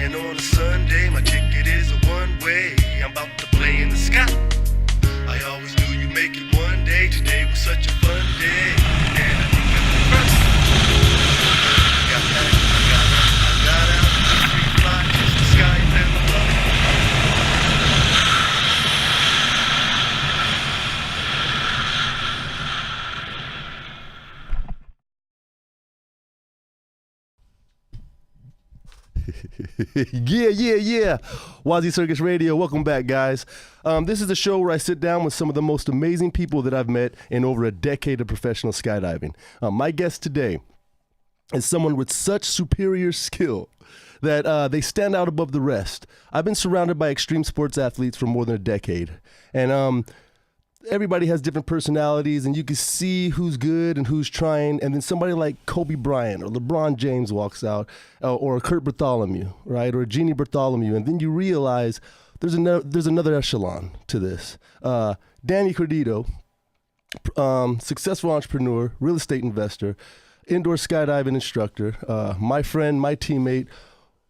And on a Sunday, my ticket is a one-way. I'm about to play in the sky. I always knew you'd make it one day. Today was such a fun day. And I think I'm the first. I got out, free fly, just the sky and the love. Yeah. WazzyCircus Radio. Welcome back, guys. This is the show where I sit down with some of the most amazing people that I've met in over a decade of professional skydiving. My guest today is someone with such superior skill that they stand out above the rest. I've been surrounded by extreme sports athletes for more than a decade. And everybody has different personalities, and you can see who's good and who's trying. And then somebody like Kobe Bryant or LeBron James walks out, or Kurt Bartholomew, right, or Jeannie Bartholomew, and then you realize there's another echelon to this. Danny Cordido, successful entrepreneur, real estate investor, indoor skydiving instructor, my friend, my teammate,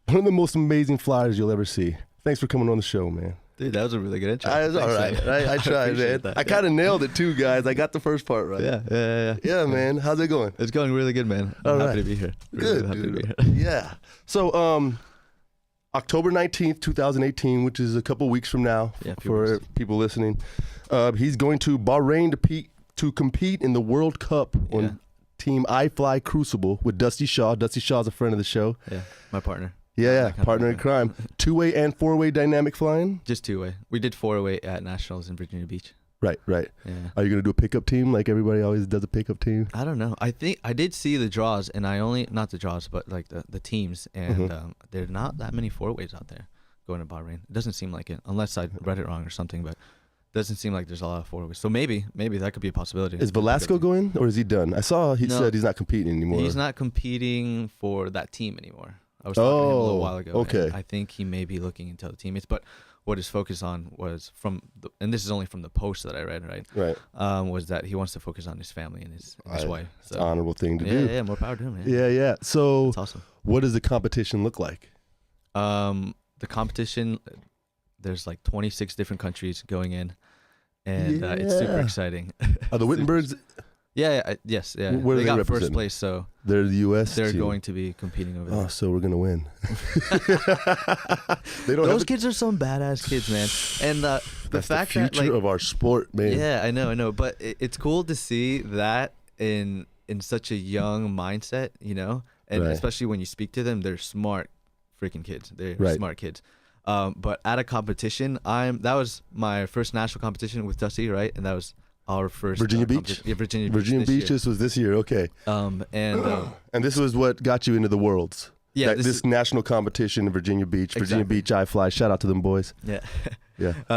one of the most amazing flyers you'll ever see. Thanks for coming on the show, man. Dude, that was a really good intro. All right. I tried, man. That, I kind of nailed it too, guys. I got the first part right. Yeah, man. How's it going? It's going really good, man. I'm happy to be here. Good, happy dude. to be here. Yeah. So, October 19th, 2018, which is a couple weeks from now for people listening, he's going to Bahrain to compete in the World Cup on Team iFLY Crucible with Dusty Shaw. Dusty Shaw's a friend of the show. Yeah, my partner. Yeah, partner in crime. Two-way and four-way dynamic flying? Just two-way. We did four-way at Nationals in Virginia Beach. Right. Yeah. Are you going to do a pickup team like everybody always does a pickup team? I don't know. I think I did see the draws, and not the draws, but like the teams, and there are not that many four-ways out there going to Bahrain. It doesn't seem like it, unless I read it wrong or something, but it doesn't seem like there's a lot of four-ways. So maybe that could be a possibility. Is Velasco going, or is he done? I saw he said he's not competing anymore. He's not competing for that team anymore. I was talking to him a little while ago. Okay. I think he may be looking into other teammates, but what his focus on was and this is only from the post that I read, right? Was that he wants to focus on his family and his wife. It's an honorable thing to do. Yeah, more power to him, man. Yeah. So, that's awesome. What does the competition look like? The competition, there's like 26 different countries going in, and it's super exciting. Are the Wittenbergs? Yes. Where they got represent? first place, so they're the U.S. They're team. going to be competing over there. Oh, so we're gonna win. Those kids are some badass kids, man. And the fact the future of our sport, man. Yeah, I know. But it's cool to see that in such a young mindset, and especially when you speak to them, they're smart freaking kids. They're smart kids. But at a competition, that was my first national competition with Dusty, right? And that was our first Virginia Beach. Yeah, Virginia Beach. This was this year. Okay. And this was what got you into the Worlds. Yeah, this national competition in Virginia Beach. Exactly. Virginia Beach iFLY. Shout out to them boys. Yeah.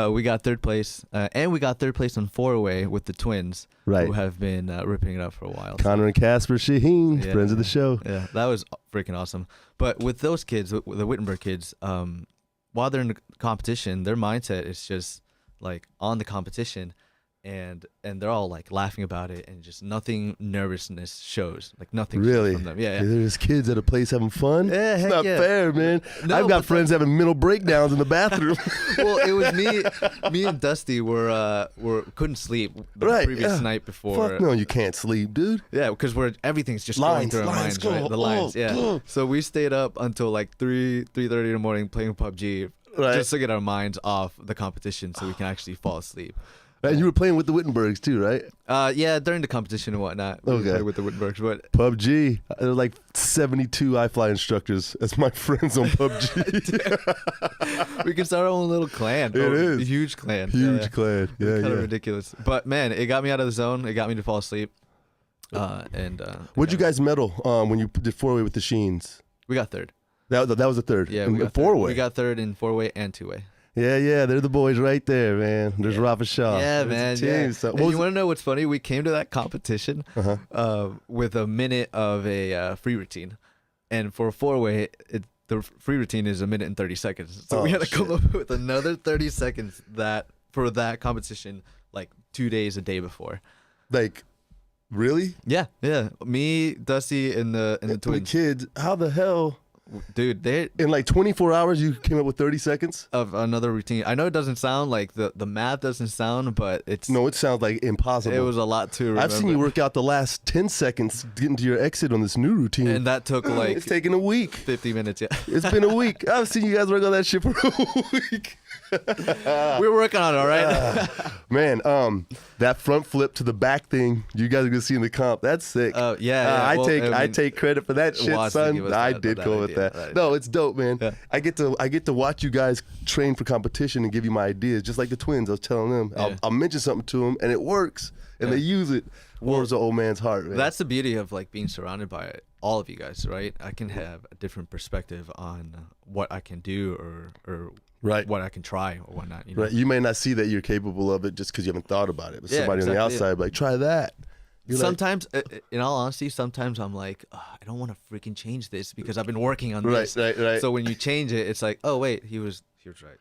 We got third place, and we got third place on four-way with the twins, who have been ripping it up for a while. Connor and Casper Shaheen, friends of the show. Yeah, that was freaking awesome. But with those kids, with the Wittenberg kids, while they're in the competition, their mindset is just like on the competition. And they're all like laughing about it, and just nothing nervousness shows, like nothing really from them. Yeah. There's kids at a place having fun. Yeah, it's not fair, man. No, I've got friends having mental breakdowns in the bathroom. Well, it was me and Dusty were couldn't sleep the previous night before. Fuck no, you can't sleep, dude. Yeah, because everything's just going through our minds, right? The lines, So we stayed up until like 3:30 in the morning playing PUBG, just to get our minds off the competition, so we can actually fall asleep. And you were playing with the Wittenbergs too, right? Yeah, during the competition and whatnot. We played with the Wittenbergs, but PUBG. There were like 72 iFLY instructors as my friends on PUBG. We can start our own little clan. It is a huge clan. Clan. Yeah, kind of ridiculous. But man, it got me out of the zone. It got me to fall asleep. What'd you guys medal when you did four-way with the Sheens? We got third. That was a third. Yeah, we got four-way. We got third in four-way and two-way. Yeah, they're the boys right there, man. There's Rafa Shaw. Yeah, man. Yeah. So, you want to know what's funny? We came to that competition with a minute of a free routine, and for a four-way, the free routine is a minute and 30 seconds. So we had to come up with another 30 seconds for that competition, like 2 days a day before. Like, really? Yeah. Me, Dusty, and the twins. The kids. How the hell? Dude, in like 24 hours, you came up with 30 seconds of another routine. I know it doesn't sound like the math doesn't sound, but it's no, it sounds like impossible. It was a lot to remember. I've seen you work out the last 10 seconds getting to your exit on this new routine, and that took like it's taken a week. 50 minutes. Yeah, it's been a week. I've seen you guys work on that shit for a week. We're working on it, all right. Man, that front flip to the back thing you guys are gonna see in the comp. That's sick. Yeah. I take credit for that shit, son. I did go with that. No, it's dope, man. Yeah. I get to watch you guys train for competition and give you my ideas, just like the twins. I was telling them, I'll mention something to them, and it works, and they use it. Warms the old man's heart, man. That's the beauty of like being surrounded by all of you guys, right? I can have a different perspective on what I can do or right. what I can try or whatnot. You know? Right. You may not see that you're capable of it just because you haven't thought about it. But somebody on the outside, like, try that. You're sometimes, in all honesty, sometimes I'm like, I don't want to freaking change this because I've been working on this. Right. So when you change it, it's like, oh wait, he was right.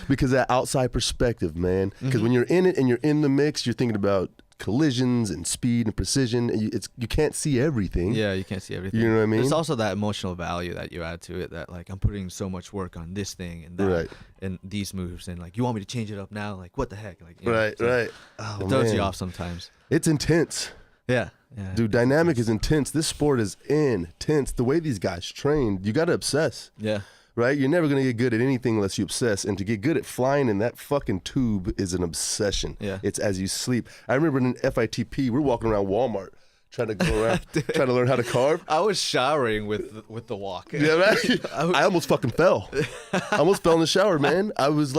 Because that outside perspective, man. Because when you're in it and you're in the mix, you're thinking about collisions and speed and precision. And you can't see everything. Yeah, you can't see everything. You know what I mean? There's also that emotional value that you add to it. That like I'm putting so much work on this thing and that and these moves, and like you want me to change it up now? Like what the heck? Like right. Oh, it throws you off sometimes. It's intense. Yeah. Dude, dynamic is intense. This sport is intense. The way these guys train, you got to obsess. Yeah. Right? You're never going to get good at anything unless you obsess. And to get good at flying in that fucking tube is an obsession. Yeah. It's as you sleep. I remember in FITP, we're walking around Walmart trying to go around, trying to learn how to carve. I was showering with the walk. Yeah, right? I almost fucking fell. I almost fell in the shower, man. I was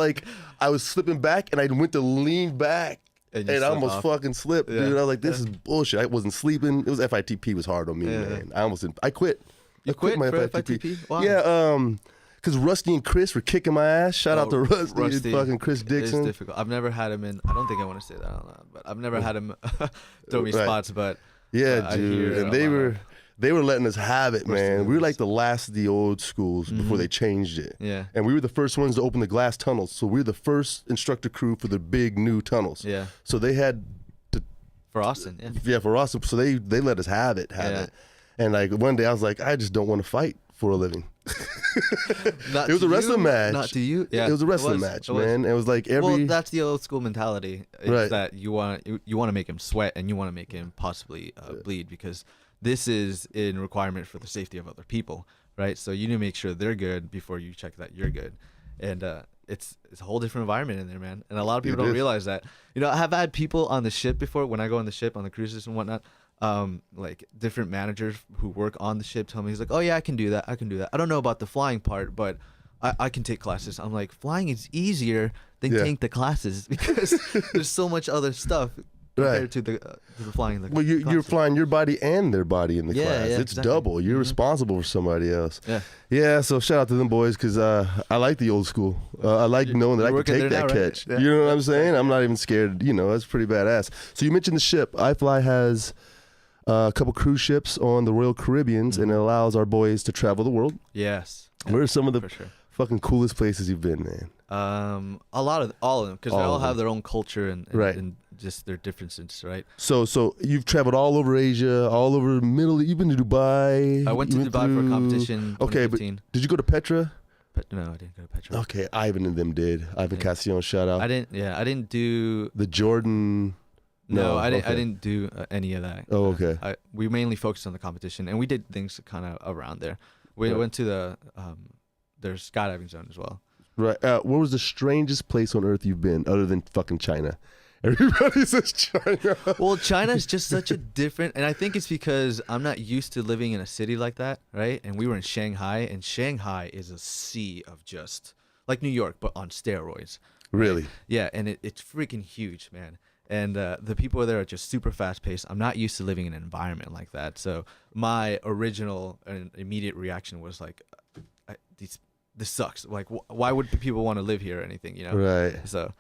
slipping back and I went to lean back. And I almost fucking slipped, dude. I was like, this is bullshit. I wasn't sleeping. It was FITP was hard on me, man. I quit. I quit my for FITP? Wow. Yeah, because Rusty and Chris were kicking my ass. Shout out to Rusty and fucking Chris Dixon. It's difficult. I've never had him in. I don't think I want to say that out loud, but I've never had him throw me spots. But yeah, dude, and they were letting us have it, man. We were like the last of the old schools before they changed it. Yeah. And we were the first ones to open the glass tunnels. So we were the first instructor crew for the big new tunnels. Yeah. So they had to for Austin. Yeah. Yeah, for Austin. So they let us have it. And like one day I was like, I just don't want to fight for a living. It was a wrestling match. Not to you. Yeah. It was a wrestling match, man. It was like Well, that's the old school mentality. It's that you want to make him sweat and you want to make him possibly bleed because this is in requirement for the safety of other people, right? So you need to make sure they're good before you check that you're good. And it's a whole different environment in there, man. And a lot of people don't realize that. You know, I have had people on the ship before when I go on the ship, on the cruises and whatnot, like different managers who work on the ship tell me, he's like, oh yeah, I can do that. I don't know about the flying part, but I can take classes. I'm like, flying is easier than taking the classes because there's so much other stuff. Compared to the flying. Well, you're flying your body and their body in the class. It's exactly. Double. You're responsible for somebody else. Yeah. So shout out to them boys because I like the old school. I like knowing that I can take that catch. Right? You know what I'm saying? I'm not even scared. You know, that's pretty badass. So you mentioned the ship. iFLY has a couple cruise ships on the Royal Caribbeans, and it allows our boys to travel the world. Yes. Where are some of the fucking coolest places you've been, man? All of them, because they all have their own culture and just their differences, right? So you've traveled all over Asia, all over Middle. You've been to Dubai. I went to Dubai for a competition. Okay, but did you go to Petra? No, I didn't go to Petra. Okay, Ivan and them did. Ivan Castellon, shout out. I didn't do the Jordan. No, I didn't do any of that. Oh, okay. We mainly focused on the competition, and we did things kind of around there. We went to their skydiving zone as well. Right. What was the strangest place on earth you've been other than fucking China? Everybody says China. Well, China's just such a different, and I think it's because I'm not used to living in a city like that, right? And we were in Shanghai, and Shanghai is a sea of just like New York, but on steroids. Really? Right? Yeah, and it's freaking huge, man. And the people there are just super fast paced. I'm not used to living in an environment like that. So my original and immediate reaction was like, this sucks. Like, why would people want to live here or anything, you know? Right. So.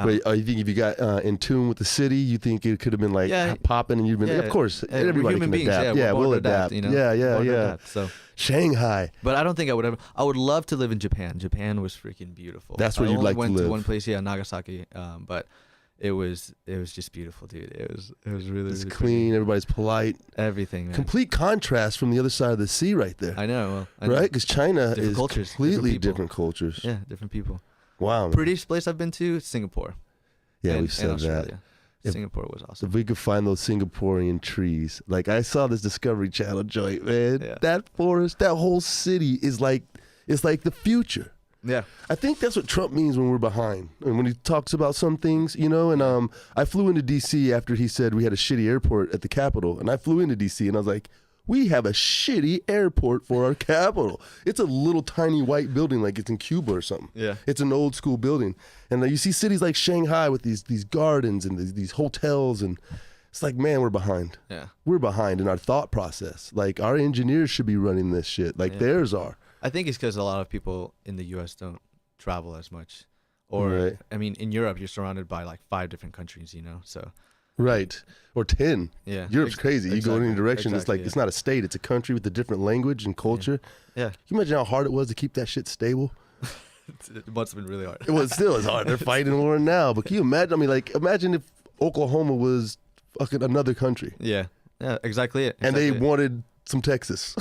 Wait, you think if you got in tune with the city, you think it could have been like popping and you'd been, of course, everybody can adapt. Yeah, we'll adapt. You know? Yeah. Adapt, so Shanghai. But I don't think I would ever. I would love to live in Japan. Japan was freaking beautiful. That's where you'd like to live. I went to one place, Nagasaki. But it was just beautiful, dude. It was really, It's really clean. pretty. Everybody's polite. Everything, man. Complete contrast from the other side of the sea, right there. I know. Well, Right? Because China Different is cultures, completely different people. different cultures. Yeah, different people. Wow. Man. Prettiest place I've been to, Singapore. Yeah, and, we've said and that. Australia. Singapore was awesome. If we could find those Singaporean trees, like I saw this Discovery Channel joint, man. Yeah. That forest, that whole city is like, it's like the future. Yeah. I think that's what Trump means when we're behind, and when he talks about some things, you know. And I flew into D.C. after he said we had a shitty airport at the Capitol, and I flew into D.C. and I was like, we have a shitty airport for our capital. It's a little tiny white building like it's in Cuba or something. Yeah. It's an old school building. And you see cities like Shanghai with these gardens and these hotels, and it's like, man, we're behind. Yeah. We're behind in our thought process. Like, our engineers should be running this shit like theirs are. I think it's because a lot of people in the U.S. don't travel as much. Or, Right. I mean, in Europe, you're surrounded by like 5 different countries, you know? So, Right. Or 10. yeah. Europe's crazy. You go in any direction, it's exactly, like, it's not a state, it's a country with a different language and culture. Yeah. Can you imagine how hard it was to keep that shit stable? It must have been really hard. Well, it still is hard. They're fighting a war now. But can you imagine? I mean, like, imagine if Oklahoma was fucking another country Yeah. Yeah, exactly it. and they exactly it. wanted some Texas.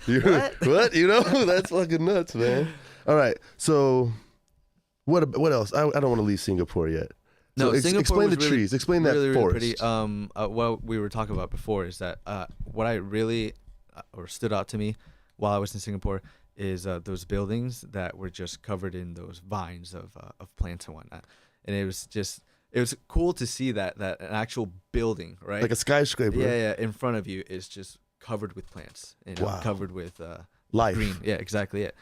What? You know? That's fucking nuts, man. All right. So, what else? I don't want to leave Singapore yet. No, So Singapore explain the was really- trees. Explain that really, forest. Really pretty. What we were talking about before is that what I really or stood out to me while I was in Singapore is those buildings that were just covered in those vines of plants and whatnot, and it was cool to see that an actual building, right? Like a skyscraper. yeah, in front of you is just covered with plants, you know, Wow. covered with Life. green. Yeah, exactly it.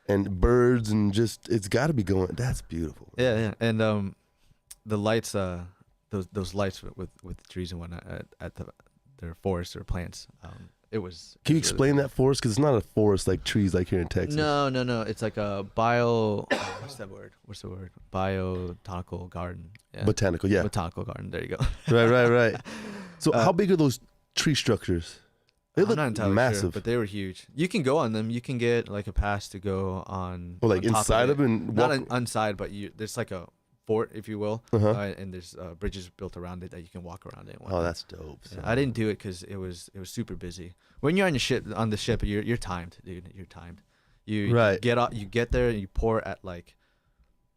And birds and just, it's got to be going. That's beautiful. Yeah, and the lights, those lights with the trees and whatnot at their forests or plants. It was. Can you really explain cool. that forest? Because it's not a forest like trees like here in Texas. No. It's like a bio. What's that word? What's the word? Botanical garden. Yeah. Botanical, yeah. Botanical garden. There you go. Right. So how big are those tree structures? They I'm look not entirely massive. sure, but they were huge. You can go on them. You can get like a pass to go on. Or like on top inside of it and Not walk- inside, but there's like a fort, if you will, Uh-huh. and there's bridges built around it that you can walk around it. And Oh, whatnot. that's dope. Yeah, son. I didn't do it because it was super busy. When you're on the ship, you're timed, dude. You're timed. You Right. get out, you get there, and you pour at like,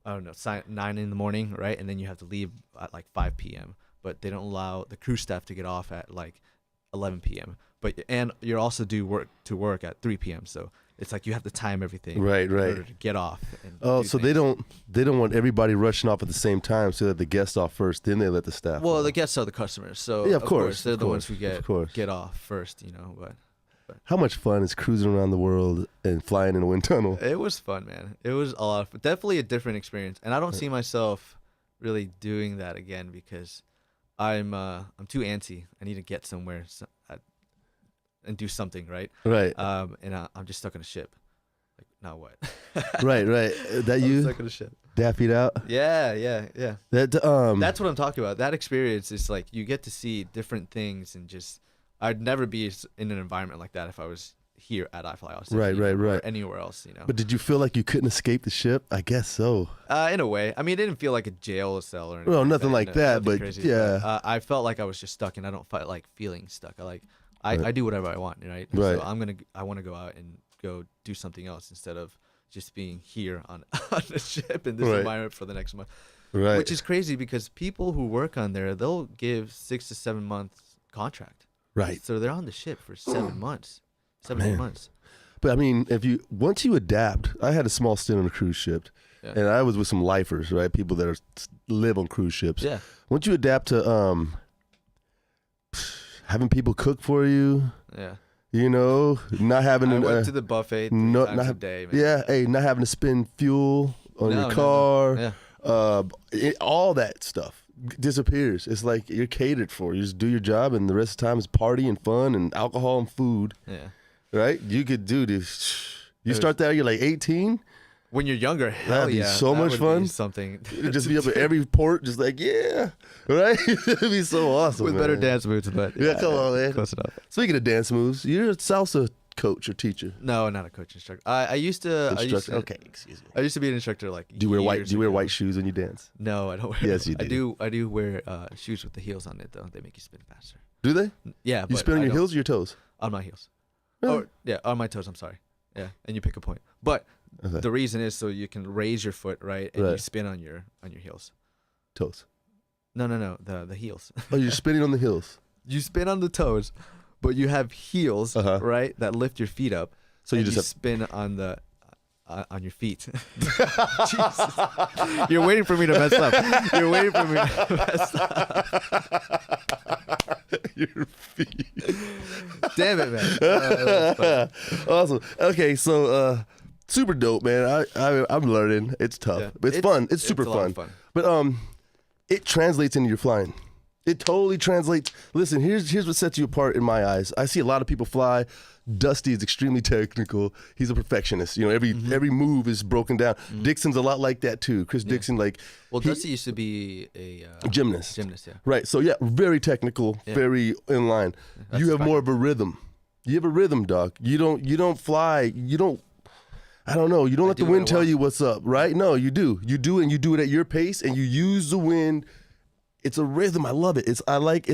I don't know, 9 in the morning, right? And then you have to leave at like 5 p.m. But they don't allow the crew staff to get off at like 11 p.m. And you're also due work at 3 p.m. So it's like you have to time everything Right. in order to get off. And Oh, do so they things. don't want everybody rushing off at the same time, so that the guests off first, then they let the staff. Well, off. the guests are the customers, so Yeah, of course, they're of the ones course, who of course. get off first, you know. But How much fun is cruising around the world and flying in a wind tunnel? it was fun, man. It was a lot of fun. Definitely a different experience, and I don't see myself really doing that again because I'm too antsy. I need to get somewhere and do something, right? Right. And I'm just stuck on a ship. Like, now what? Right. That I'm you stuck on a ship. dappied out. Yeah. That That's what I'm talking about. That experience is like you get to see different things, and just I'd never be in an environment like that if I was here at iFLY Austin. Right, you know, right. Or anywhere else, you know. But did you feel like you couldn't escape the ship? I guess so. In a way, I mean, it didn't feel like a jail cell or anything. Well, nothing like that, nothing but crazy. yeah. I felt like I was just stuck, and I don't feel like feeling stuck. Right. I do whatever I want, right? Right. So I want to go out and go do something else instead of just being here on the ship in this Right. environment for the next month. Right. Which is crazy because people who work on there, they'll give 6 to 7 months contract. right. So they're on the ship for 7 months, 7 8 Man. months. But I mean, once you adapt, I had a small stint on a cruise ship, Yeah. and I was with some lifers, right? People that live on cruise ships. Yeah. Once you adapt to having people cook for you, Yeah. you know, not having I to, went to the buffet 3 no- times not- a day, man. yeah, hey, not having to spend fuel on No, your no. car, Yeah. all that stuff disappears. It's like you're catered for. You just do your job, and the rest of the time is party and fun and alcohol and food. Yeah. Right? You could do this. You It start that, you're like 18. When you're younger, hell That'd be yeah, so that much would fun. Be something. You'd just be up at every port, just like, yeah, right? It'd be so awesome, with man. better dance moves, but Yeah, come on, man. Close enough. Speaking of dance moves, you're a salsa coach or teacher? No, not a coach instructor. I used to. Okay, excuse me. I used to be an instructor. Like, Do you wear white shoes when you dance? No, I don't wear. Yes, you do. I do wear shoes with the heels on it though. They make you spin faster. Do they? Yeah. You spin on your heels or your toes? On my heels. Really? Or, yeah, on my toes. I'm sorry. Yeah, and you pick a point. But the reason is so you can raise your foot, right, and you spin on your heels. Toes. No, the heels. Oh, you're spinning on the heels. You spin on the toes, but you have heels, right, that lift your feet up. So you just spin on the on your feet. Jesus. You're waiting for me to mess up. You're waiting for me to mess up. Your feet. Damn it, man. Awesome. Okay, so super dope, man. I'm learning. It's tough, but it's fun. It's super fun. But it translates into your flying. It totally translates. Listen, here's what sets you apart in my eyes. I see a lot of people fly. Dusty is extremely technical. He's a perfectionist. You know, every move is broken down. Dixon's a lot like that too. Chris Dixon, Dusty used to be a gymnast. Yeah. Right. So yeah, very technical, very in line. You have more of a rhythm. You have a rhythm, dog. You don't fly. You don't. I don't know. You don't let the wind tell you what's up, right? No, you do. You do, and you do it at your pace, and you use the wind. It's a rhythm. I love it. It's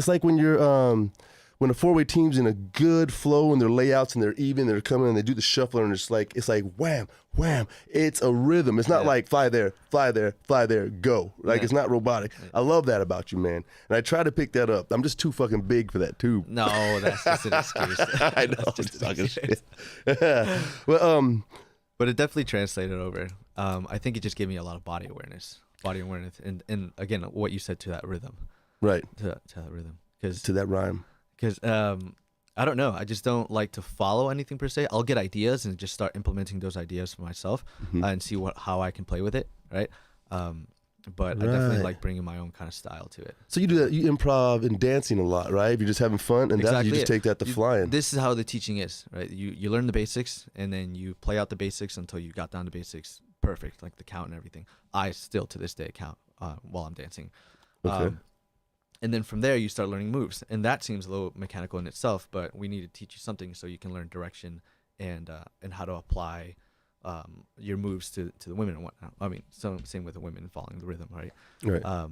like when you're when a four-way team's in a good flow and their layouts and they're even, they're coming and they do the shuffler and it's like wham, wham. It's a rhythm. It's not like fly there, fly there, fly there, go. Like it's not robotic. I love that about you, man. And I try to pick that up. I'm just too fucking big for that too. No, that's just an excuse. I know. That's just talking shit. Well, but it definitely translated over. I think it just gave me a lot of body awareness, and again, what you said to that rhythm. Right. To that rhythm. To that rhyme. Because I don't know. I just don't like to follow anything per se. I'll get ideas and just start implementing those ideas for myself and see how I can play with it, right? But I definitely like bringing my own kind of style to it. So you do that. You improv and dancing a lot, right? You're just having fun, and you just take that to flying. This is how the teaching is, right? You learn the basics, and then you play out the basics until you got down to basics perfect, like the count and everything. I still to this day count while I'm dancing. Okay. And then from there, you start learning moves. And that seems a little mechanical in itself, but we need to teach you something so you can learn direction and how to apply your moves to the women and whatnot. I mean, same with the women following the rhythm, right? Right.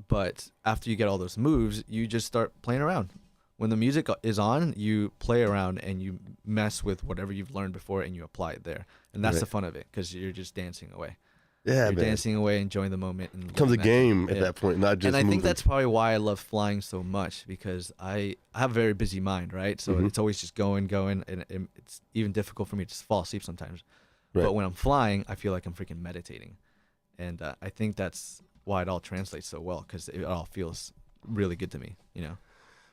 But after you get all those moves, you just start playing around. When the music is on, you play around and you mess with whatever you've learned before and you apply it there. And that's the fun of it because you're just dancing away. Yeah, you're dancing away, enjoying the moment. And it becomes a game at that point, not just And I moving. think that's probably why I love flying so much because I have a very busy mind, right? So it's always just going, and it's even difficult for me to just fall asleep sometimes. Right. But when I'm flying, I feel like I'm freaking meditating. And I think that's why it all translates so well because it all feels really good to me, you know?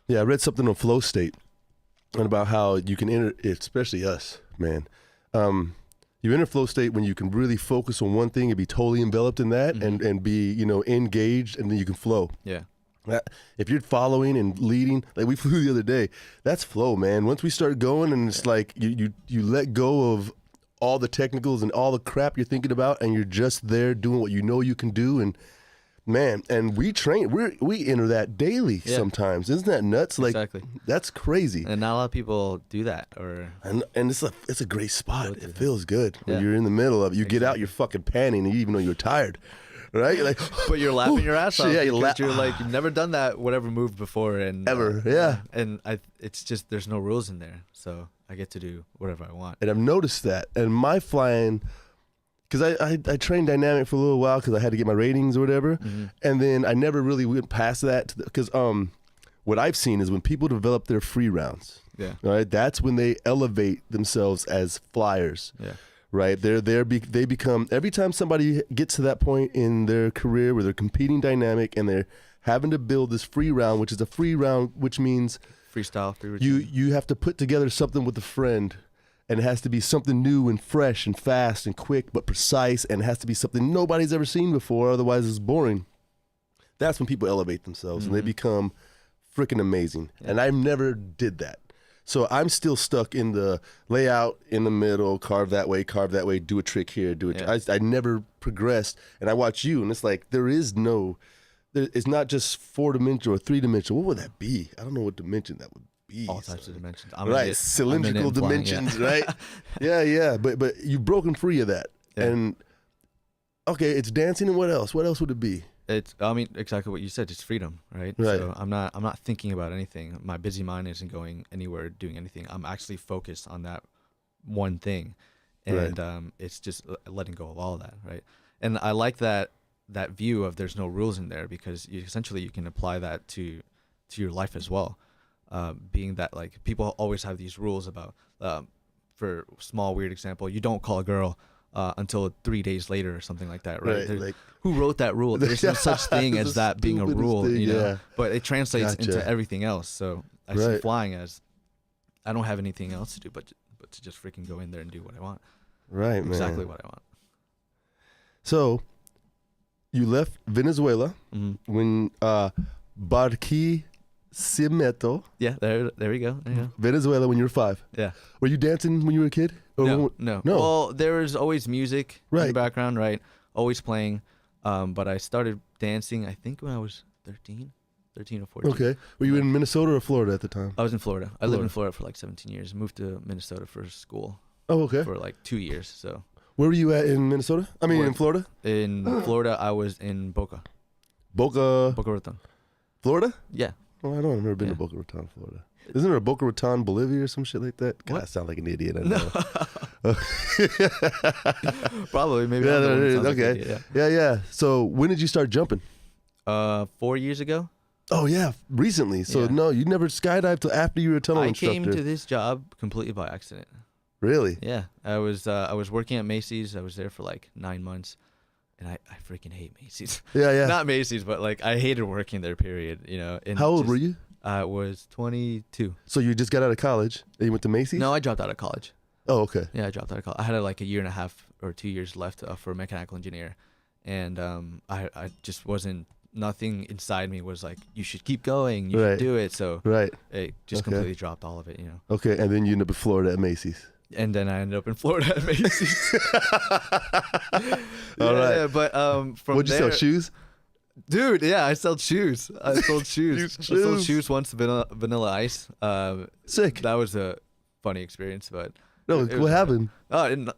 Yeah, I read something on flow state and about how you can enter, especially us, man. You enter flow state when you can really focus on one thing and be totally enveloped in that and be, engaged, and then you can flow. Yeah. If you're following and leading, like we flew the other day, that's flow, man. Once we start going and it's like you let go of all the technicals and all the crap you're thinking about and you're just there doing what you know you can do and man, and we enter that daily sometimes. Isn't that nuts? Like exactly. That's crazy. And not a lot of people do that and it's a great spot. It feels good when you're in the middle of it. You get out, you're fucking panning even though you're tired. Right? You're like, but you're laughing your ass off. Yeah, you're like you've never done that whatever move before and ever. Yeah. And it's just there's no rules in there. So I get to do whatever I want. And I've noticed that. And my flying, because I trained dynamic for a little while because I had to get my ratings or whatever. And then I never really went past that because what I've seen is when people develop their free rounds, right, that's when they elevate themselves as flyers. Yeah. Right? They become, every time somebody gets to that point in their career where they're competing dynamic and they're having to build this free round, which is a free round, which means freestyle, free routine. You have to put together something with a friend. And it has to be something new and fresh and fast and quick but precise, and it has to be something nobody's ever seen before, otherwise it's boring. That's when people elevate themselves and they become freaking amazing. Yeah. And I never did that. So I'm still stuck in the layout in the middle, carve that way, do a trick here, do it. I never progressed. And I watch you, and it's like it's not just 4-dimensional or 3-dimensional. What would that be? I don't know what dimension that would beast. All types of dimensions. Right, cylindrical dimensions, right? Yeah. But you've broken free of that. Yeah. And okay, it's dancing, and what else? What else would it be? I mean, exactly what you said. It's freedom, right? Right. So I'm not thinking about anything. My busy mind isn't going anywhere, doing anything. I'm actually focused on that one thing, and it's just letting go of all of that, right? And I like that view of there's no rules in there, because essentially you can apply that to your life as well. Being that, like, people always have these rules about, for small weird example, you don't call a girl until 3 days later or something like that, right? Like, who wrote that rule? There's no such thing as that being a rule, thing, you know. yeah. But it translates Gotcha. into everything else. So I see flying as, I don't have anything else to do but to just freaking go in there and do what I want. Right, man. Exactly what I want. So you left Venezuela when Barquisimeto. Yeah, there we go. There you go. Venezuela when you were 5. Yeah. Were you dancing when you were a kid? Or No. No. Well, there was always music in Right. the background, right? Always playing. But I started dancing, I think, when I was 13 or 14. Okay. Were you in Minnesota or Florida at the time? I was in Florida. I lived in Florida for like 17 years. Moved to Minnesota for school Oh, okay. for like 2 years. So Where were you at in Minnesota? I mean, in Florida? in Florida, I was in Boca Boca Raton. Florida? Yeah. Oh, I don't. I've never been to Boca Raton, Florida. Isn't there a Boca Raton, Bolivia, or some shit like that? God, I sound like an idiot. I know. Probably, maybe. Yeah, I'm the one there that it is. sounds like Okay. an idiot, yeah. Yeah. So when did you start jumping? 4 years ago. Oh yeah, recently. So Yeah. no, you never skydived till after you were a tunnel I instructor. came to this job completely by accident. Really? Yeah, I was working at Macy's. I was there for like 9 months, and I freaking hate Macy's. Yeah. Not Macy's, but like I hated working there. Period. You know. And How old were you? I was 22. So you just got out of college and you went to Macy's? No, I dropped out of college. Oh, okay. Yeah, I dropped out of college. I had like a year and a half or 2 years left for a mechanical engineer, and I just wasn't. Nothing inside me was like, you should keep going, you should do it. So it just completely dropped all of it, you know. Okay, and then you ended up in Florida at Macy's. And then I ended up in Florida at Macy's. All right. Yeah, but from What'd you there, sell, shoes? Dude, yeah, I sold shoes. I sold shoes. I sold shoes once, Vanilla Ice. Sick. That was a funny experience, but No, it what was, happened?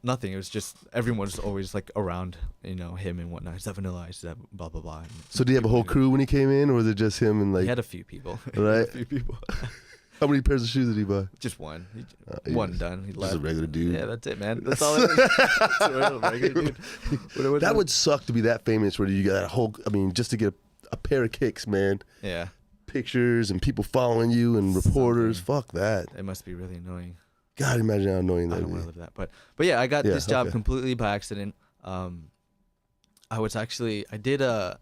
Nothing. It was just everyone was always like around, you know, him and whatnot. Is that Vanilla Ice? Is that blah blah blah? And So did he have a whole crew when he came in, or was it just him and like? He had a few people. Right. A few people. How many pairs of shoes did he buy? Just one. He One was done. He Just left. a regular dude. Yeah, that's it, man. That's all it is. That's a regular dude. That would suck to be that famous where you got that whole. I mean, just to get a pair of kicks, man. Yeah. Pictures and people following you and reporters. Fuck that. It must be really annoying. God, imagine how annoying that I would don't be. want to live that. But yeah, I got this job okay. completely by accident. I was actually I did do a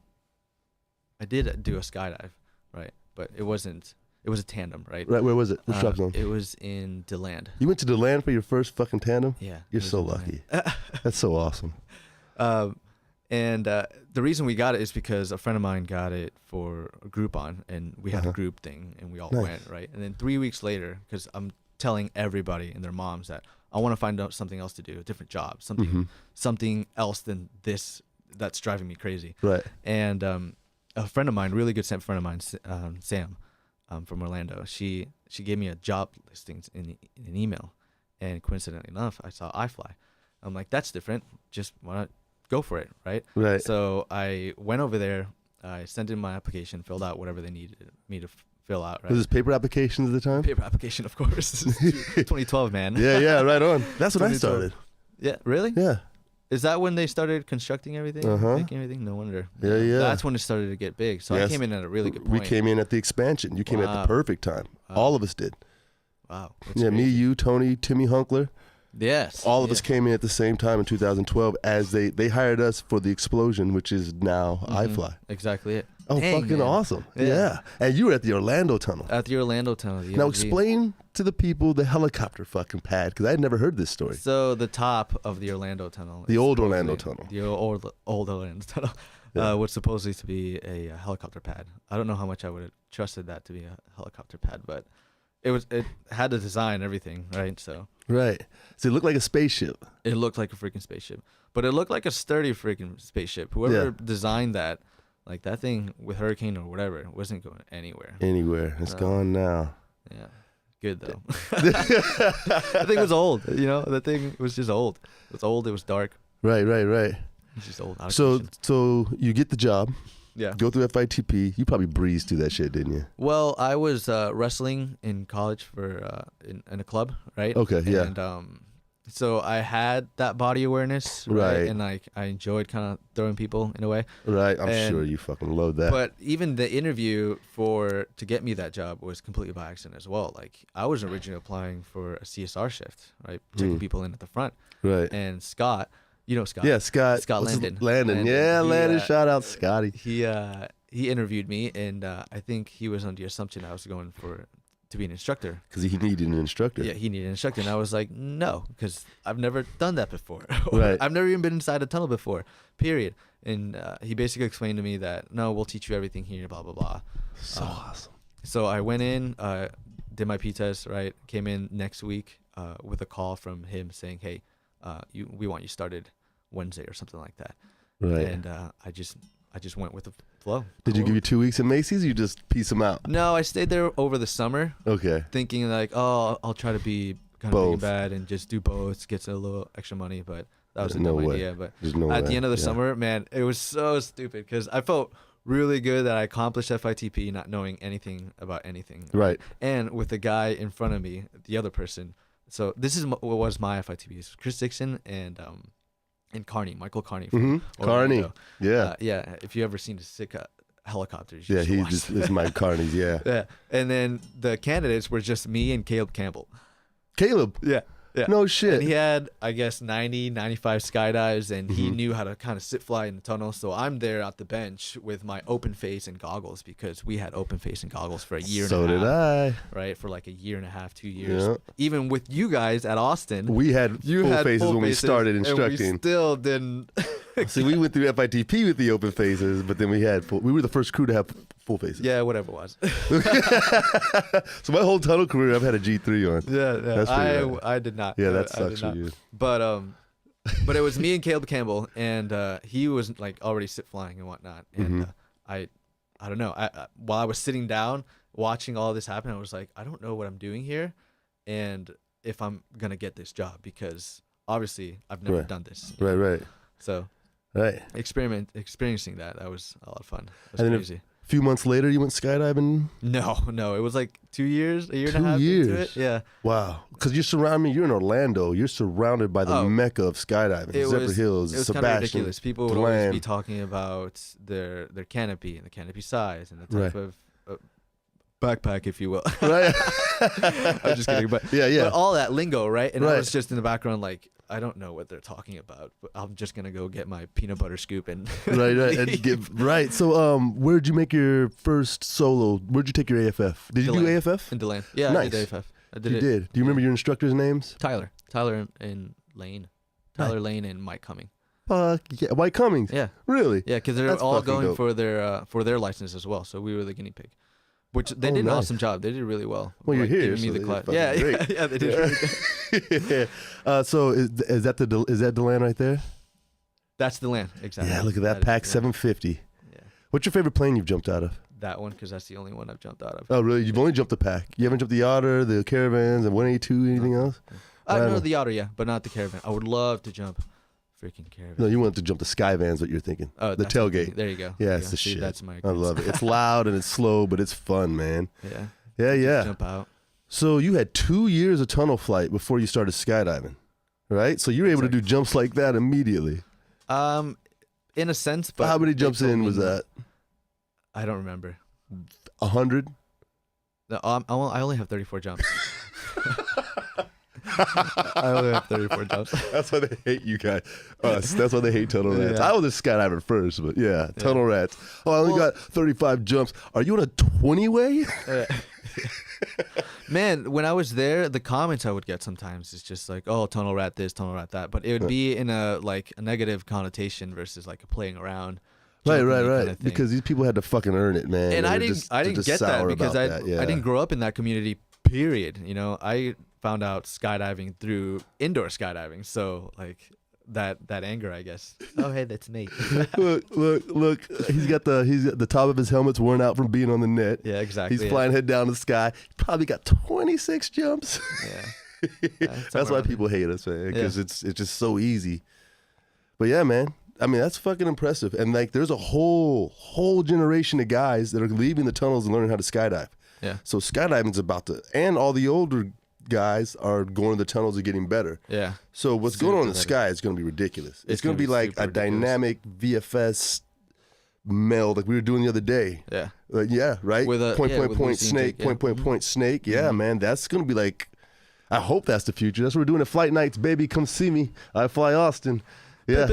skydive, right? But it wasn't. It was a tandem, right? Right, where was it? Which drop zone? It was in DeLand. You went to DeLand for your first fucking tandem? Yeah. You're so lucky. That's so awesome. And the reason we got it is because a friend of mine got it for a Groupon, and we had a group thing, and we all went, right? And then 3 weeks later, because I'm telling everybody and their moms that I want to find out something else to do, a different job, something else than this that's driving me crazy. Right. And a friend of mine, really good friend of mine, Sam, from Orlando, she gave me a job listings in an email, and coincidentally enough, I saw iFLY. I'm like, that's different. Just want to go for it, right? Right. So I went over there. I sent in my application, filled out whatever they needed me to fill out. Right. Was this paper applications at the time? Paper application, of course. This is 2012, man. Yeah, right on. That's when I 2012. started. Yeah, really? Yeah. Is that when they started constructing everything? Making everything? No wonder. Yeah. That's when it started to get big. So I came in at a really good point. We came in at the expansion. You came at the perfect time. All of us did. Wow. Yeah, me, you, Tony, Timmy Hunkler. Yes. All of us came in at the same time in 2012 as they hired us for the explosion, which is now iFLY. Exactly it. Oh, Dang, fucking man. awesome. Yeah. Yeah. And you were at the Orlando tunnel. At the Orlando tunnel. The Now OG. explain to the people the helicopter fucking pad, because I had never heard this story. So the top of the Orlando tunnel. The is old supposedly- Orlando tunnel. The old Orlando tunnel. Was supposedly to be a helicopter pad. I don't know how much I would have trusted that to be a helicopter pad, but it had the design and everything, right? So Right. So it looked like a spaceship. it looked like a freaking spaceship, but it looked like a sturdy freaking spaceship. Whoever designed that, like that thing with hurricane or whatever, wasn't going anywhere. Anywhere. It's gone now. Yeah. good though. The thing was old. The thing was just old. It was old. It was dark. Right. It's just old. So you get the job. Yeah. Go through FITP. You probably breezed through that shit, didn't you? Well, I was wrestling in college for in a club, right? Okay, yeah. And so I had that body awareness, right? And I enjoyed kind of throwing people in a way. Right. I'm sure you fucking love that. But even the interview to get me that job was completely by accident as well. Like I was originally applying for a CSR shift, right? Checking people in at the front. Right. And Scott, you know Scott. Yeah, Scott Landon. Landon. Yeah, Landon. Shout out Scotty. He interviewed me, and I think he was under the assumption I was going to be an instructor. Because he needed an instructor. Yeah, he needed an instructor. And I was like, no, because I've never done that before. Right. I've never even been inside a tunnel before, period. And he basically explained to me that, no, we'll teach you everything here, blah, blah, blah. So awesome. So I went in, did my P test, right? Came in next week with a call from him saying, hey, we want you started Wednesday or something like that. Right. And I just went with the flow. Did you give you 2 weeks at Macy's? Or you just piece them out? No, I stayed there over the summer. Okay. Thinking like, oh, I'll try to be kind of big and bad and just do both, get a little extra money. But that was a dumb idea. But at the end of the summer, man, it was so stupid because I felt really good that I accomplished FITP not knowing anything about anything. Right. And with the guy in front of me, the other person. So this is what was my FITP. It's Chris Dixon and Carney, Michael Carney. Carney. Yeah. Yeah. If you ever seen a sick helicopters. Yeah, it's Mike Carney's. Yeah. Yeah. And then the candidates were just me and Caleb Campbell. Caleb? Yeah. Yeah. No shit. And he had, I guess, 90, 95 skydives, and he knew how to kind of sit fly in the tunnel. So I'm there at the bench with my open face and goggles because we had open face and goggles for a year and a half. So did I. Right? For like a year and a half, 2 years. Yeah. Even with you guys at Austin. We had full faces when we started instructing. And we still didn't. See, we went through FITP with the open faces, but then we were the first crew to have full faces. Yeah, whatever it was. So my whole tunnel career, I've had a G3 on. Yeah. That's I did not. Yeah, that sucks for you. But it was me and Caleb Campbell, and he was like already sit flying and whatnot. And I don't know. While I was sitting down watching all this happen, I was like, I don't know what I'm doing here, and if I'm gonna get this job because obviously I've never done this. Right. So. Right. Experiencing that was a lot of fun. It was crazy. A few months later, you went skydiving? No. It was like 2 years, a year and a half 2 years. into it. Yeah. Wow. Because you're in Orlando. You're surrounded by the mecca of skydiving. Zephyr Hills, it was Sebastian, kind of ridiculous. People would always be talking about their canopy and the canopy size and the type of backpack, if you will. Right. I'm just kidding. But yeah. But all that lingo, right? And I was just in the background like, I don't know what they're talking about, but I'm just gonna go get my peanut butter scoop and right. So, where'd you make your first solo? Where'd you take your AFF? Did you do AFF? In DeLand. Yeah, nice. I did AFF. I did you did. Do you remember your instructors' names? Tyler and Lane. Lane and Mike Cumming. Yeah, Mike Cummings. Yeah. Really? Yeah, because they're all going for their license as well. So we were the guinea pig. Which they did an awesome job. They did really well. Well, you're here. Giving me the class. Yeah, they did really good. So is that DeLand right there? That's DeLand, exactly. Yeah, look at that Pack 750. Yeah. What's your favorite plane you've jumped out of? That one, because that's the only one I've jumped out of. Oh, really? You've only jumped the Pack. You haven't jumped the Otter, the Caravans, and 182, anything else? I know the Otter, yeah, but not the Caravan. I would love to jump freaking Caravan. No, you want to jump the Skyvans, what you're thinking. Oh, the tailgate. There you go. Yeah, it's the shit. That's my. I love it. It's loud and it's slow, but it's fun, man. Yeah. Yeah. Jump out. So you had 2 years of tunnel flight before you started skydiving, right? So you were able to do jumps like that immediately. In a sense, but how many jumps in was that? I don't remember. 100? No, I only have 34 jumps. I only have 34 jumps. That's why they hate you guys. Us. That's why they hate tunnel rats. Yeah. I was a skydiver first, but tunnel rats. Oh, I only got 35 jumps. Are you on a 20-way? Man, when I was there, the comments I would get sometimes is just like, "Oh, tunnel rat this, tunnel rat that," but it would be in a negative connotation versus like a playing around. Right. Kind of because these people had to fucking earn it, man. And I didn't get that because I didn't grow up in that community. Period. I found out skydiving through indoor skydiving. So like that anger, I guess. Oh, hey, that's me. look. He's got the top of his helmet's worn out from being on the net. Yeah, exactly. He's flying head down to the sky. Probably got 26 jumps. Yeah. That's why people hate us, man, because it's just so easy. But yeah, man. I mean, that's fucking impressive. And like, there's a whole generation of guys that are leaving the tunnels and learning how to skydive. Yeah. So skydiving's about to, and all the older guys are going to the tunnels and getting better. Yeah. So what's going on in the sky is going to be ridiculous. It's going to be like a dynamic VFS meld like we were doing the other day. Yeah. Yeah, right? With a point snake, point snake. Yeah, man, that's going to be like, I hope that's the future. That's what we're doing at Flight Nights, baby. Come see me. iFLY Austin. Yeah.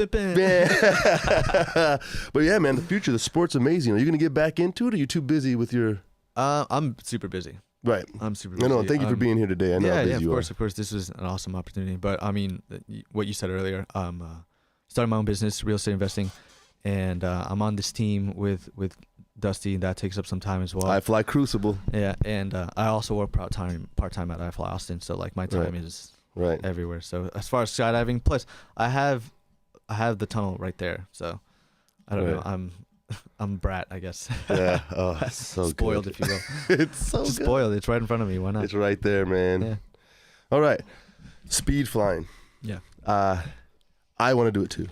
But yeah, man, the future, the sport's amazing. Are you going to get back into it, or are you too busy with your... I'm super busy. Right. I'm super busy. No, thank you for being here today. I know how busy you are. Of course. This was an awesome opportunity. But I mean, what you said earlier, starting my own business, real estate investing, and I'm on this team with Dusty. That takes up some time as well. iFLY Crucible. Yeah, and I also work part time at iFLY Austin. So like my time is everywhere. So as far as skydiving, plus I have the tunnel right there. So I don't know. I'm a brat, I guess. Yeah. Oh, it's so spoiled, good. if you will. It's so just good. Spoiled. It's right in front of me. Why not? It's right there, man. Yeah. All right. Speed flying. Yeah. I want to do it too.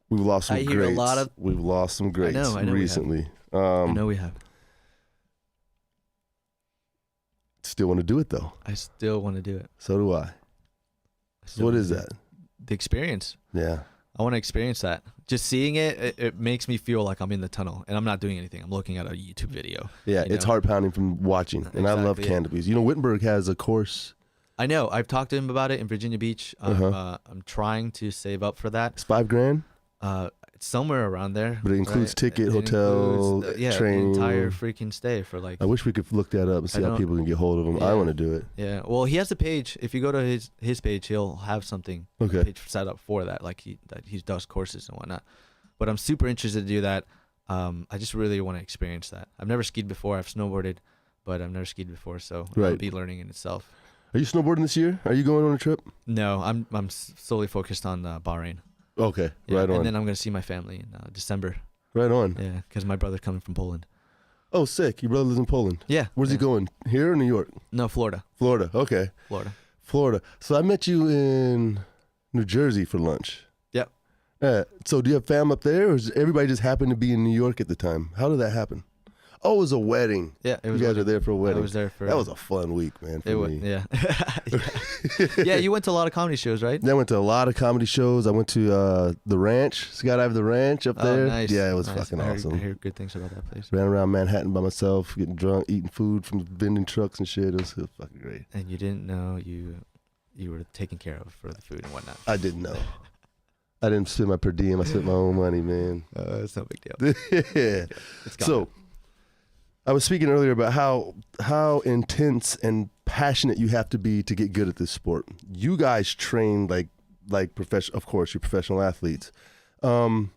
We've lost some greats. We've lost some greats I know recently. I know we have. Still want to do it though. I still want to do it. So do I. What is that? The experience. Yeah. I want to experience that. Just seeing it makes me feel like I'm in the tunnel and I'm not doing anything. I'm looking at a YouTube video. Yeah, it's heart pounding from watching. And I love canopies. You know, Wittenberg has a course. I know. I've talked to him about it in Virginia Beach. I'm trying to save up for that. It's $5,000? It's somewhere around there. But it includes ticket, hotel, train. The entire freaking stay for like. I wish we could look that up and see how people can get hold of him. I want to do it. Yeah. Well, he has a page. If you go to his page, he'll have something. Okay. A page set up for that. Like he does courses and whatnot. But I'm super interested to do that. I just really want to experience that. I've never skied before. I've snowboarded, but I've never skied before, so it'll be learning in itself. Are you snowboarding this year? Are you going on a trip? No, I'm solely focused on Bahrain. Okay, right on. And then I'm gonna see my family in December. Right on. Yeah, because my brother's coming from Poland. Oh, sick! Your brother lives in Poland. Yeah. Where's he going? Here or New York? No, Florida. Florida. Okay. Florida. So I met you in New Jersey for lunch. Yep. So do you have fam up there, or does everybody just happen to be in New York at the time? How did that happen? Oh, it was a wedding. Yeah, it was. You guys were there for a wedding. I was there for. That was a fun week, man. For me. Yeah. Yeah, you went to a lot of comedy shows, right? I went to a lot of comedy shows. I went to the ranch, Skydive the Ranch up there. Nice. Yeah, it was fucking awesome. I hear good things about that place. Ran around Manhattan by myself, getting drunk, eating food from vending trucks and shit. It was fucking great. And you didn't know you were taken care of for the food and whatnot. I didn't know. I didn't spend my per diem. I spent my own money, man. It's no big deal. Yeah. So, I was speaking earlier about how intense and passionate you have to be to get good at this sport. You guys train like professional. Of course, you're professional athletes. Define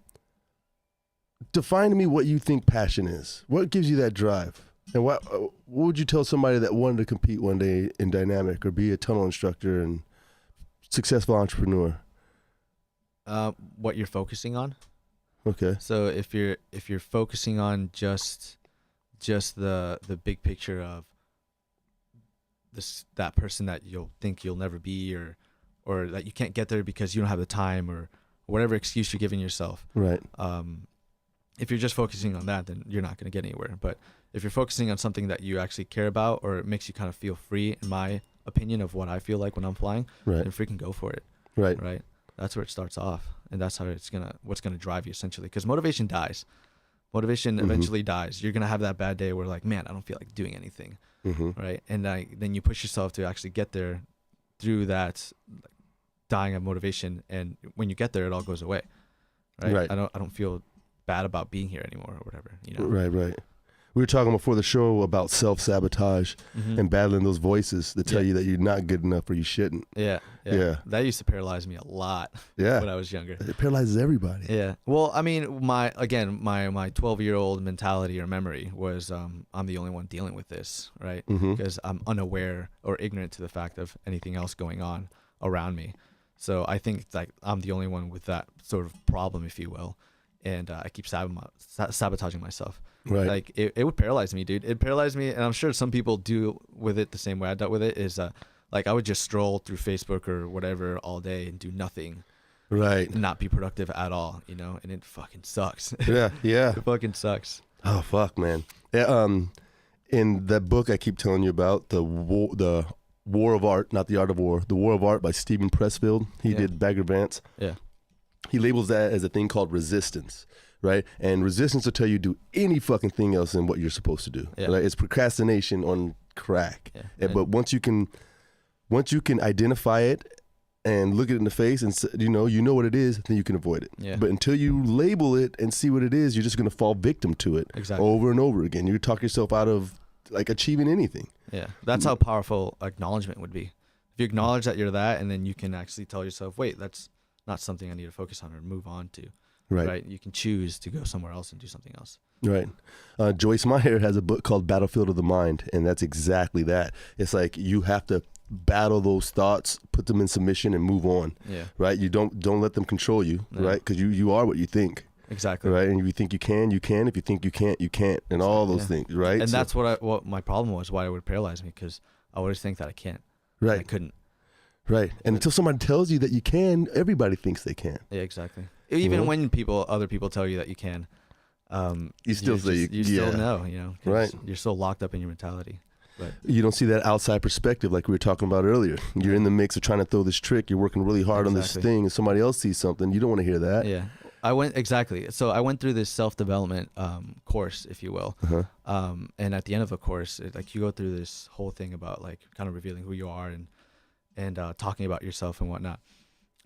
to me what you think passion is. What gives you that drive? And what would you tell somebody that wanted to compete one day in dynamic or be a tunnel instructor and successful entrepreneur? What you're focusing on. Okay. So if you're focusing on just the big picture of that person that you'll think you'll never be or that you can't get there because you don't have the time or whatever excuse you're giving yourself. Right. If you're just focusing on that, then you're not going to get anywhere. But if you're focusing on something that you actually care about or it makes you kind of feel free, in my opinion of what I feel like when I'm flying, then freaking go for it. Right. Right. That's where it starts off, and that's how what's gonna drive you essentially. Because motivation dies. Motivation eventually dies. You're gonna have that bad day where like, man, I don't feel like doing anything, right? And then you push yourself to actually get there through that dying of motivation, and when you get there, it all goes away, right? I don't feel bad about being here anymore or whatever, you know. Right. We were talking before the show about self-sabotage and battling those voices that tell you that you're not good enough or you shouldn't. Yeah. That used to paralyze me a lot when I was younger. It paralyzes everybody. Yeah. Well, I mean, my 12-year-old mentality or memory was I'm the only one dealing with this, right? Because I'm unaware or ignorant to the fact of anything else going on around me. So I think it's like I'm the only one with that sort of problem, if you will, and I keep sabotaging myself. Right. Like it would paralyze me, dude. It paralyzed me, and I'm sure some people do with it the same way I dealt with it. Is like I would just stroll through Facebook or whatever all day and do nothing. Right. And not be productive at all, you know, and it fucking sucks. Yeah. Yeah. It fucking sucks. Oh fuck, man. Yeah, in that book I keep telling you about, the War of Art, not the Art of War, the War of Art by Stephen Pressfield. He did Bagger Vance. Yeah. He labels that as a thing called resistance, right? And resistance will tell you do any fucking thing else than what you're supposed to do. Yeah. Right? It's procrastination on crack. Yeah. But once you can identify it and look it in the face and you know what it is, then you can avoid it. Yeah. But until you label it and see what it is, you're just going to fall victim to it over and over again. You talk yourself out of like achieving anything. Yeah, that's how powerful acknowledgement would be. If you acknowledge that you're that, and then you can actually tell yourself, wait, that's not something I need to focus on or move on to. Right. You can choose to go somewhere else and do something else. Right. Joyce Meyer has a book called Battlefield of the Mind, and that's exactly that. It's like you have to battle those thoughts, put them in submission, and move on. Yeah. Right. You don't let them control you. No. Right. Because you are what you think. Exactly. Right. And if you think you can, you can. If you think you can't, you can't. And all those things. Right. And that's what my problem was. Why it would paralyze me, because I always think that I can't. Right. I couldn't. Right. And until somebody tells you that you can, everybody thinks they can. Yeah. Exactly. Even when other people tell you that you can, you still say you still know. You know. 'Cause right. You're so locked up in your mentality. Right. You don't see that outside perspective like we were talking about earlier. You're in the mix of trying to throw this trick. You're working really hard on this thing, and somebody else sees something. You don't want to hear that. Yeah. I went through this self-development course, if you will. And at the end of the course, like you go through this whole thing about like kind of revealing who you are and talking about yourself and whatnot.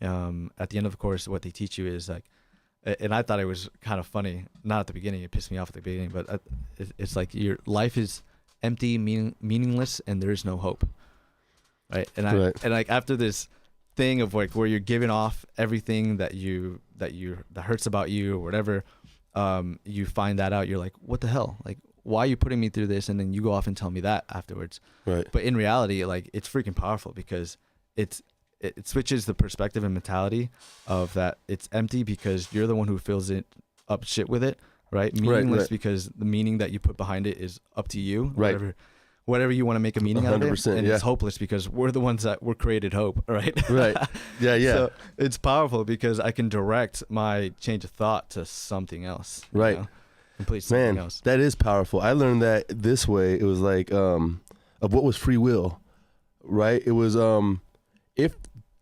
At the end of the course, what they teach you is like, and I thought it was kind of funny. Not at the beginning, it pissed me off at the beginning, but it's like your life is empty, meaningless, and there is no hope. Right. And like after this thing of like where you're giving off everything that hurts about you or whatever, you find that out, you're like, what the hell? Like, why are you putting me through this? And then you go off and tell me that afterwards. Right. But in reality, like, it's freaking powerful because it switches the perspective and mentality of that it's empty because you're the one who fills it up shit with it, right? Meaningless because the meaning that you put behind it is up to you. Right. Whatever you want to make a meaning out of it. And it's hopeless because we're the ones that were created hope, right? Right. Yeah, yeah. So it's powerful because I can direct my change of thought to something else. Right. Complete something else. That is powerful. I learned that this way. It was like of what was free will, right? It was if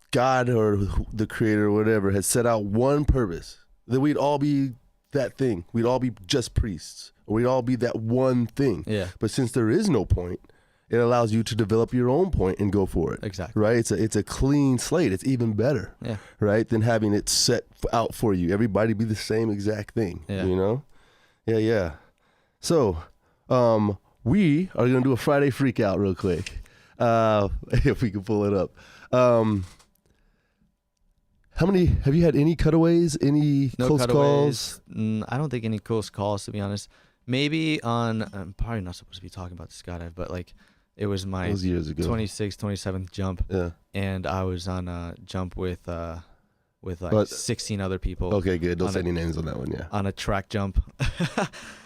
God or the creator or whatever had set out one purpose, then we'd all be that thing. We'd all be just priests. Or we'd all be that one thing. Yeah. But since there is no point, it allows you to develop your own point and go for it. Exactly. Right? It's a clean slate. It's even better. Yeah. Right? Than having it set out for you. Everybody be the same exact thing. Yeah. You know? Yeah, yeah. So, we are going to do a Friday freak out real quick. If we can pull it up. Have you had any cutaways? Any no close cutaways. calls? I don't think any close calls, to be honest. Maybe on, I'm probably not supposed to be talking about the skydive, but like it was my years ago. 26th, 27th jump. Yeah. And I was on a jump with like 16 other people. Okay, good. Don't say any names on that one, yeah. On a track jump.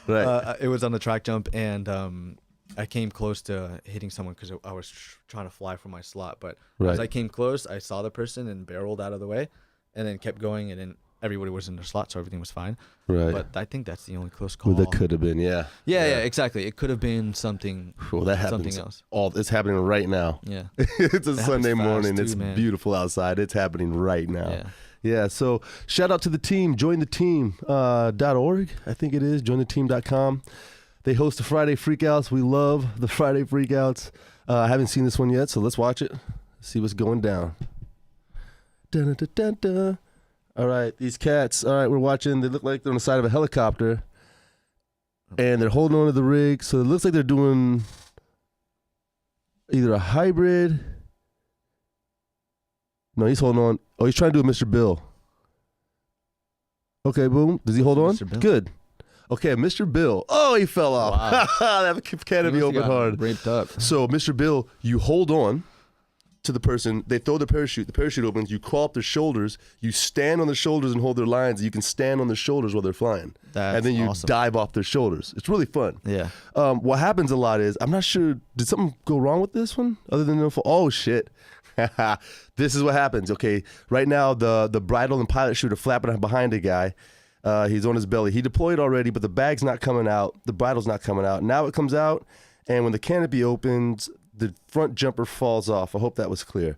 Right. It was on the track jump, and I came close to hitting someone because I was trying to fly for my slot. But as I came close, I saw the person and barreled out of the way, and then kept going, and then everybody was in their slot, so everything was fine. Right. But I think that's the only close call. Well, that could have been, yeah. Yeah, exactly. It could have been something. Well, that happens. Something else. It's happening right now. Yeah. It's a Sunday morning. It's man. Beautiful outside. It's happening right now. Yeah. Yeah. So shout out to the team. Join the team.org. I think it is. Jointheteam.com. They host the Friday Freakouts. We love the Friday Freakouts. I haven't seen this one yet, so let's watch it. See what's going down. Dun, dun, dun, dun. All right, these cats. All right, we're watching. They look like they're on the side of a helicopter, and they're holding on to the rig. So it looks like they're doing either a hybrid. No, he's holding on. Oh, he's trying to do a Mr. Bill. Okay, boom. Does he hold on? Good. Okay, Mr. Bill. Oh, he fell off. Wow. That canopy opened hard. Raped up. So, Mr. Bill, you hold on, to the person. They throw the parachute opens, you crawl up their shoulders, you stand on their shoulders and hold their lines. You can stand on their shoulders while they're flying. That's and then you awesome. dive off their shoulders. It's really fun. Yeah. What happens a lot is, I'm not sure, did something go wrong with this one? Other than, oh shit. This is what happens. Okay, right now the bridle and pilot chute are flapping behind a guy. He's on his belly. He deployed already, but the bag's not coming out. The bridle's not coming out. Now it comes out, and when the canopy opens, the front jumper falls off. I hope that was clear.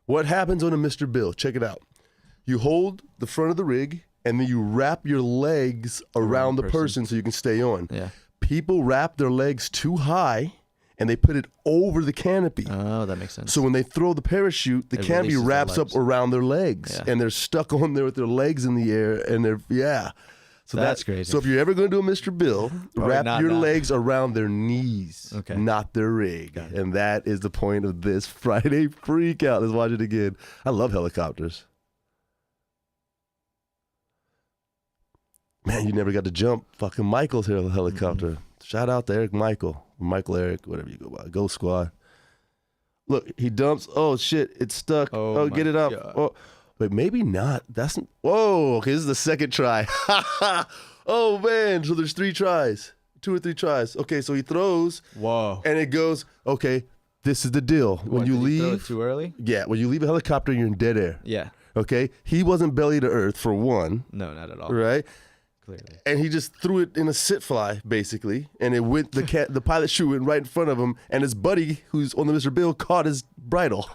What happens on a Mr. Bill? Check it out. You hold the front of the rig, and then you wrap your legs around the person so you can stay on. Yeah. People wrap their legs too high, and they put it over the canopy. Oh, that makes sense. So when they throw the parachute, the canopy wraps up around their legs, and they're stuck on there with their legs in the air, and So that's crazy. So if you're ever going to do a Mr. Bill, wrap your legs around their knees, not their rig. And that is the point of this Friday freak out. Let's watch it again. I love helicopters. Man, you never got to jump. Fucking Michael's here on the helicopter. Shout out to Eric Michael. Michael Eric, whatever you go by. Go Squad. Look, he dumps. Oh, shit. It's stuck. Oh get it up. God. Oh, wait, maybe not. That's. Whoa. Okay, this is the second try. Oh, man. So there's 3 tries. 2 or 3 tries. Okay, so he throws. Whoa. And it goes, okay, this is the deal. When you leave. Throw it too early? Yeah, when you leave a helicopter, you're in dead air. Yeah. Okay? He wasn't belly to earth, for one. No, not at all. Right? Clearly. And he just threw it in a sit fly, basically, and it went. The pilot chute went right in front of him, and his buddy, who's on the Mr. Bill, caught his bridle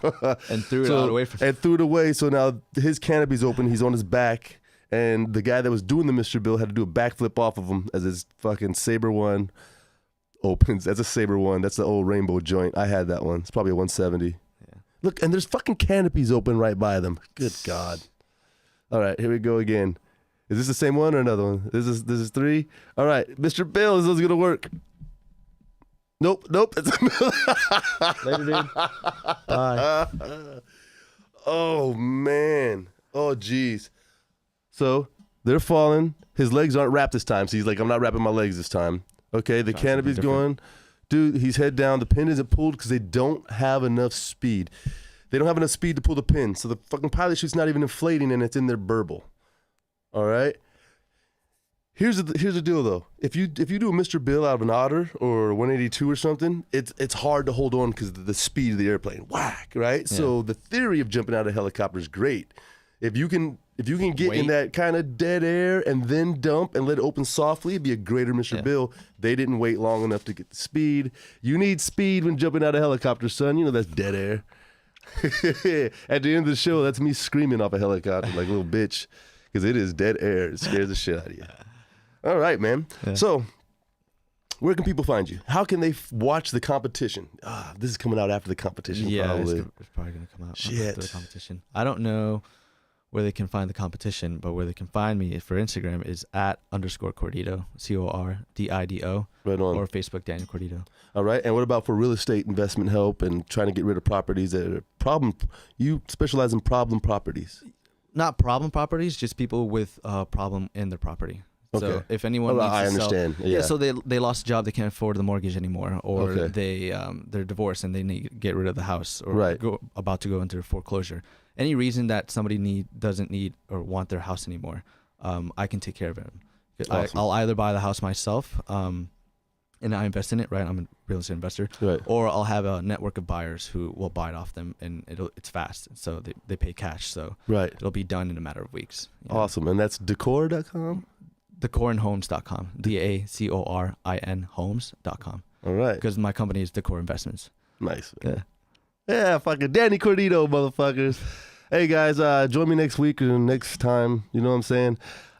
and threw it out away from him. And threw it away. So now his canopy's open. He's on his back, and the guy that was doing the Mr. Bill had to do a backflip off of him as his fucking Sabre 1 opens. That's a Sabre 1. That's the old rainbow joint. I had that one. It's probably a 170. Yeah. Look, and there's fucking canopies open right by them. Good God. All right, here we go again. Is this the same one or another one? This is 3. All right, Mr. Bill, is this gonna work? Nope. Later, dude. Bye. Oh man. Oh geez. So they're falling. His legs aren't wrapped this time. So he's like, I'm not wrapping my legs this time. Okay, the canopy's going. Dude, he's head down. The pin isn't pulled because they don't have enough speed. They don't have enough speed to pull the pin. So the fucking pilot chute's not even inflating, and it's in their burble. All right. Here's the deal though. If you do a Mr. Bill out of an Otter or 182 or something, it's hard to hold on because of the speed of the airplane. Whack, right? Yeah. So the theory of jumping out of a helicopter is great. If you can get in that kind of dead air and then dump and let it open softly, it'd be a greater Mr. Bill. They didn't wait long enough to get the speed. You need speed when jumping out of a helicopter, son. You know that's dead air. At the end of the show, that's me screaming off a helicopter like a little bitch. Because it is dead air. It scares the shit out of you. All right, man. Yeah. So, where can people find you? How can they watch the competition? This is coming out after the competition, probably. It's probably going to come out after the competition. I don't know where they can find the competition, but where they can find me for Instagram is @_Cordido, CORDIDO. Right on. Or Facebook, Daniel Cordido. All right. And what about for real estate investment help and trying to get rid of properties that are problem? You specialize in problem properties. Not problem properties, just people with a problem in their property. Okay. So if anyone needs to I understand. Sell, so they lost a job, they can't afford the mortgage anymore, or they're divorced and they need to get rid of the house, or about to go into foreclosure. Any reason that somebody doesn't need or want their house anymore, I can take care of it. Awesome. I'll either buy the house myself, and I invest in it, right? I'm a real estate investor. Right. Or I'll have a network of buyers who will buy it off them, and it's fast. So they pay cash. So it'll be done in a matter of weeks. Awesome. And that's decor.com? Decorinhomes.com. DACORIN homes.com. All right. Because my company is Decor Investments. Nice. Man. Yeah, fucking Danny Cordido, motherfuckers. Hey, guys, join me next week or next time. You know what I'm saying?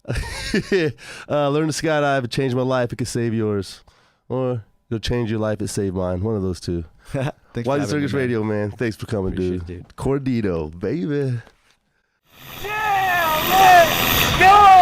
Learn to skydive. It changed my life. It could save yours. Or it'll change your life. It saved mine. One of those two. WazzyCircus Radio, man. Thanks for coming, dude. Cordido, baby. Yeah, let's go!